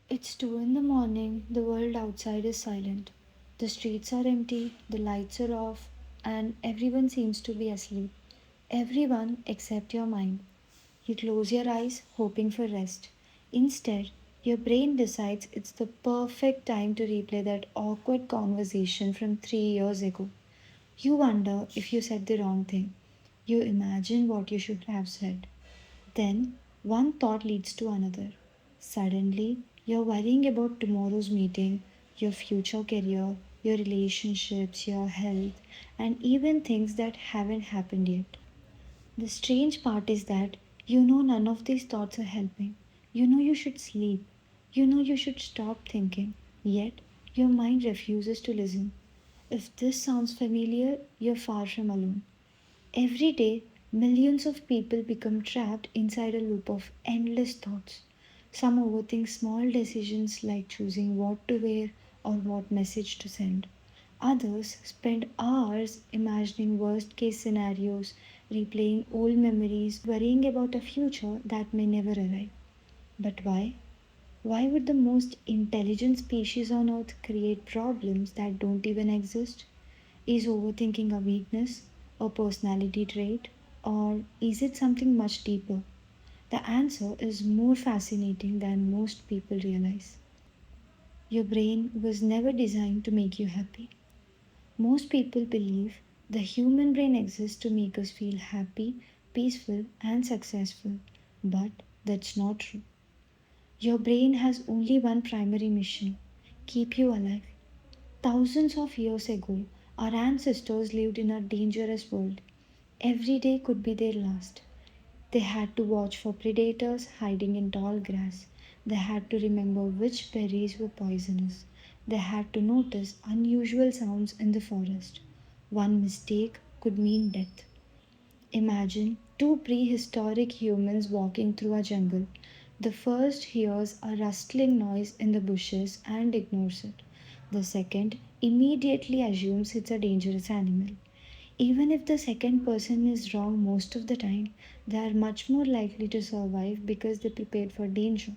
It's 2 in the morning, the world outside is silent. The streets are empty, the lights are off, and everyone seems to be asleep. Everyone except your mind. You close your eyes, hoping for rest. Instead, your brain decides it's the perfect time to replay that awkward conversation from 3 years ago. You wonder if you said the wrong thing. You imagine what you should have said. Then one thought leads to another. Suddenly, you're worrying about tomorrow's meeting, your future career, your relationships, your health, and even things that haven't happened yet. The strange part is that you know none of these thoughts are helping. You know you should sleep. You know you should stop thinking. Yet, your mind refuses to listen. If this sounds familiar, you're far from alone. Every day, millions of people become trapped inside a loop of endless thoughts. Some overthink small decisions like choosing what to wear or what message to send. Others spend hours imagining worst case scenarios, replaying old memories, worrying about a future that may never arrive. But why? Why would the most intelligent species on Earth create problems that don't even exist? Is overthinking a weakness, a personality trait, or is it something much deeper? The answer is more fascinating than most people realize. Your brain was never designed to make you happy. Most people believe the human brain exists to make us feel happy, peaceful, and successful, but that's not true. Your brain has only one primary mission: keep you alive. Thousands of years ago, our ancestors lived in a dangerous world. Every day could be their last. They had to watch for predators hiding in tall grass. They had to remember which berries were poisonous. They had to notice unusual sounds in the forest. One mistake could mean death. Imagine two prehistoric humans walking through a jungle. The first hears a rustling noise in the bushes and ignores it. The second immediately assumes it's a dangerous animal. Even if the second person is wrong most of the time, they are much more likely to survive because they prepared for danger.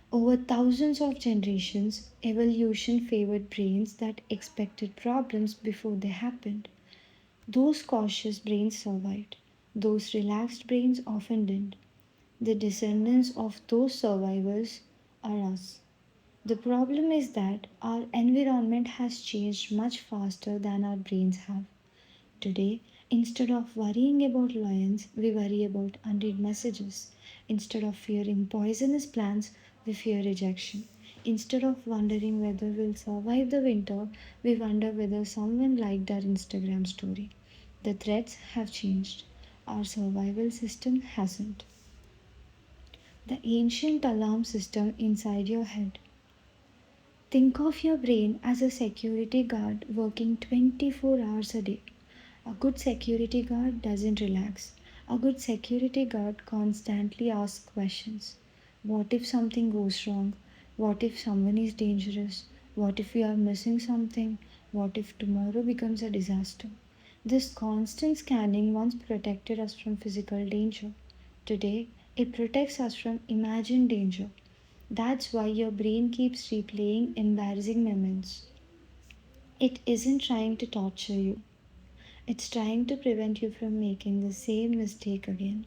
Over thousands of generations, evolution favored brains that expected problems before they happened. Those cautious brains survived. Those relaxed brains often didn't. The descendants of those survivors are us. The problem is that our environment has changed much faster than our brains have. Today, instead of worrying about lions, we worry about unread messages. Instead of fearing poisonous plants, we fear rejection. Instead of wondering whether we'll survive the winter, we wonder whether someone liked our Instagram story. The threats have changed. Our survival system hasn't. The ancient alarm system inside your head. Think of your brain as a security guard working 24 hours a day. A good security guard doesn't relax. A good security guard constantly asks questions. What if something goes wrong? What if someone is dangerous? What if we are missing something? What if tomorrow becomes a disaster? This constant scanning once protected us from physical danger. Today, it protects us from imagined danger. That's why your brain keeps replaying embarrassing moments. It isn't trying to torture you, it's trying to prevent you from making the same mistake again.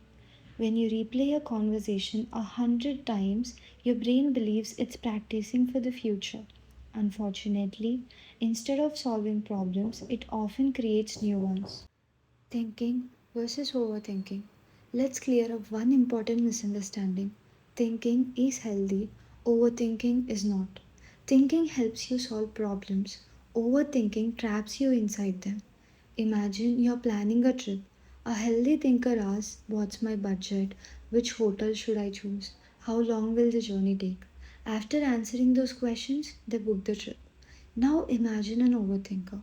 When you replay a conversation 100 times, your brain believes it's practicing for the future. Unfortunately, instead of solving problems, it often creates new ones. Thinking versus overthinking. Let's clear up one important misunderstanding. Thinking is healthy, overthinking is not. Thinking helps you solve problems, overthinking traps you inside them. Imagine you're planning a trip. A healthy thinker asks, what's my budget? Which hotel should I choose? How long will the journey take? After answering those questions, they book the trip. Now imagine an overthinker.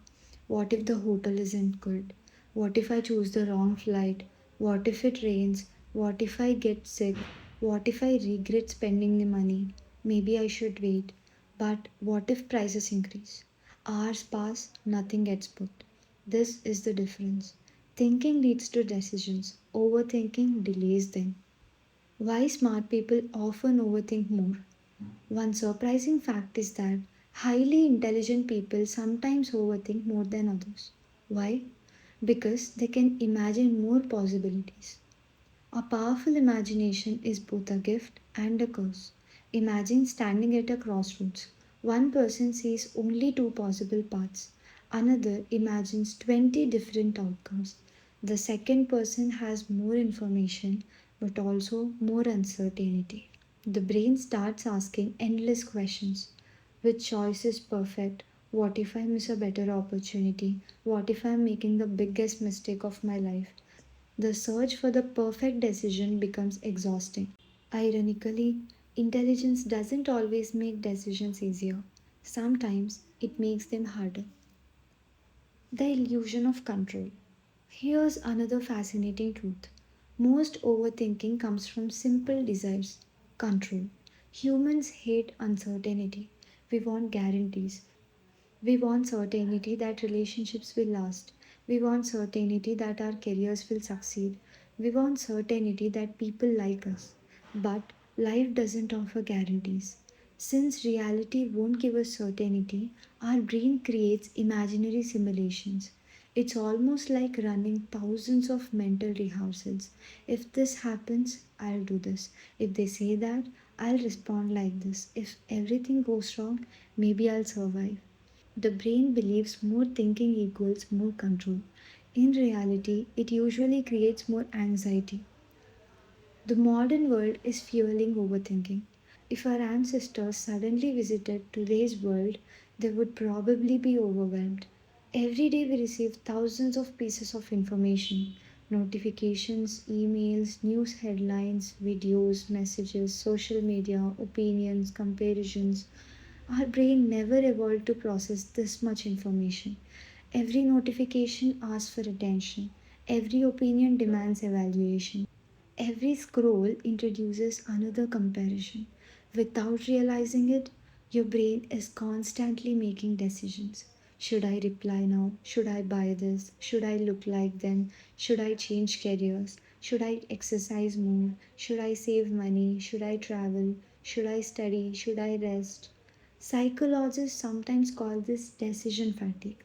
What if the hotel isn't good? What if I choose the wrong flight? What if it rains? What if I get sick? What if I regret spending the money? Maybe I should wait. But what if prices increase? Hours pass, nothing gets booked. This is the difference. Thinking leads to decisions, overthinking delays them. Why smart people often overthink more? One surprising fact is that highly intelligent people sometimes overthink more than others. Why? Because they can imagine more possibilities. A powerful imagination is both a gift and a curse. Imagine standing at a crossroads. One person sees only two possible paths, another imagines 20 different outcomes. The second person has more information but also more uncertainty. The brain starts asking endless questions. Which choice is perfect? What if I miss a better opportunity? What if I'm making the biggest mistake of my life? The search for the perfect decision becomes exhausting. Ironically, intelligence doesn't always make decisions easier. Sometimes it makes them harder. The illusion of control. Here's another fascinating truth. Most overthinking comes from simple desires. Control. Humans hate uncertainty. We want guarantees. We want certainty that relationships will last. We want certainty that our careers will succeed. We want certainty that people like us. But life doesn't offer guarantees. Since reality won't give us certainty, our brain creates imaginary simulations. It's almost like running thousands of mental rehearsals. If this happens, I'll do this. If they say that, I'll respond like this. If everything goes wrong, maybe I'll survive. The brain believes more thinking equals more control. In reality, it usually creates more anxiety. The modern world is fueling overthinking. If our ancestors suddenly visited today's world, they would probably be overwhelmed. Every day we receive thousands of pieces of information notifications, emails, news headlines, videos, messages, social media, opinions, comparisons. Our brain never evolved to process this much information. Every notification asks for attention. Every opinion demands evaluation. Every scroll introduces another comparison. Without realizing it, your brain is constantly making decisions. Should I reply now? Should I buy this? Should I look like them? Should I change careers? Should I exercise more? Should I save money? Should I travel? Should I study? Should I rest? Psychologists sometimes call this decision fatigue.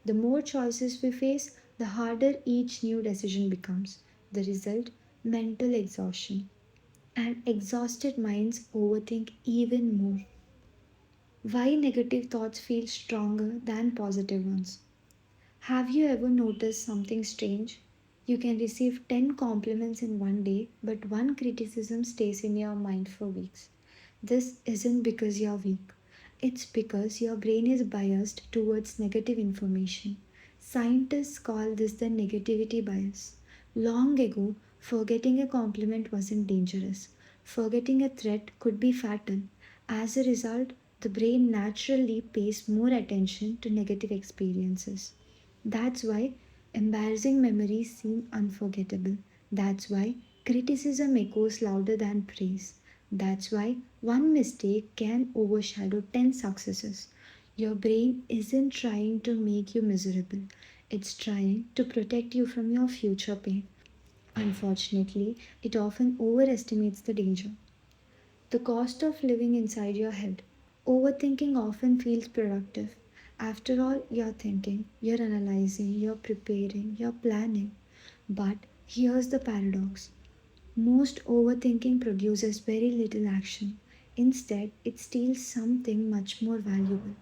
The more choices we face, the harder each new decision becomes. The result? Mental exhaustion. And exhausted minds overthink even more. Why negative thoughts feel stronger than positive ones? Have you ever noticed something strange? You can receive 10 compliments in one day, but one criticism stays in your mind for weeks. This isn't because you're weak, it's because your brain is biased towards negative information. Scientists call this the negativity bias. Long ago, forgetting a compliment wasn't dangerous. Forgetting a threat could be fatal. As a result, the brain naturally pays more attention to negative experiences. That's why embarrassing memories seem unforgettable. That's why criticism echoes louder than praise. That's why one mistake can overshadow 10 successes. Your brain isn't trying to make you miserable, it's trying to protect you from your future pain. Unfortunately, it often overestimates the danger. The cost of living inside your head. Overthinking often feels productive. After all, you're thinking, you're analyzing, you're preparing, you're planning. But here's the paradox. Most overthinking produces very little action. Instead, it steals something much more valuable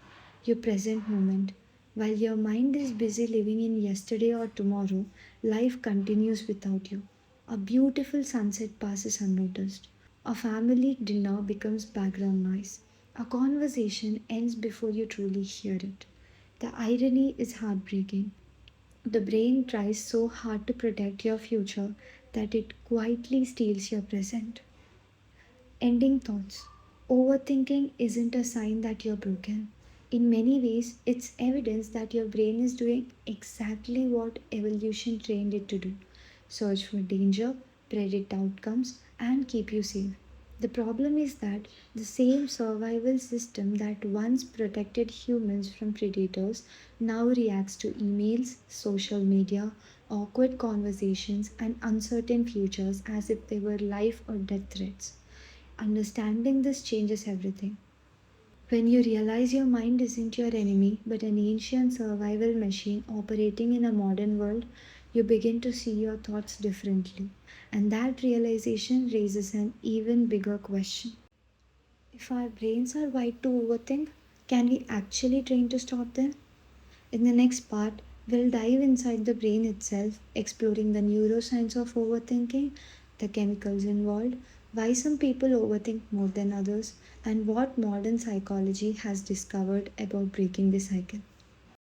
your present moment. While your mind is busy living in yesterday or tomorrow, life continues without you. A beautiful sunset passes unnoticed. A family dinner becomes background noise. A conversation ends before you truly hear it. The irony is heartbreaking. The brain tries so hard to protect your future that it quietly steals your present. Ending thoughts. Overthinking isn't a sign that you're broken. In many ways, it's evidence that your brain is doing exactly what evolution trained it to do search for danger, predict outcomes, and keep you safe. The problem is that the same survival system that once protected humans from predators now reacts to emails, social media, awkward conversations, and uncertain futures as if they were life or death threats. Understanding this changes everything. When you realize your mind isn't your enemy but an ancient survival machine operating in a modern world, you begin to see your thoughts differently. And that realization raises an even bigger question. If our brains are wired to overthink, can we actually train to stop them? In the next part, we'll dive inside the brain itself, exploring the neuroscience of overthinking, the chemicals involved, why some people overthink more than others, and what modern psychology has discovered about breaking the cycle.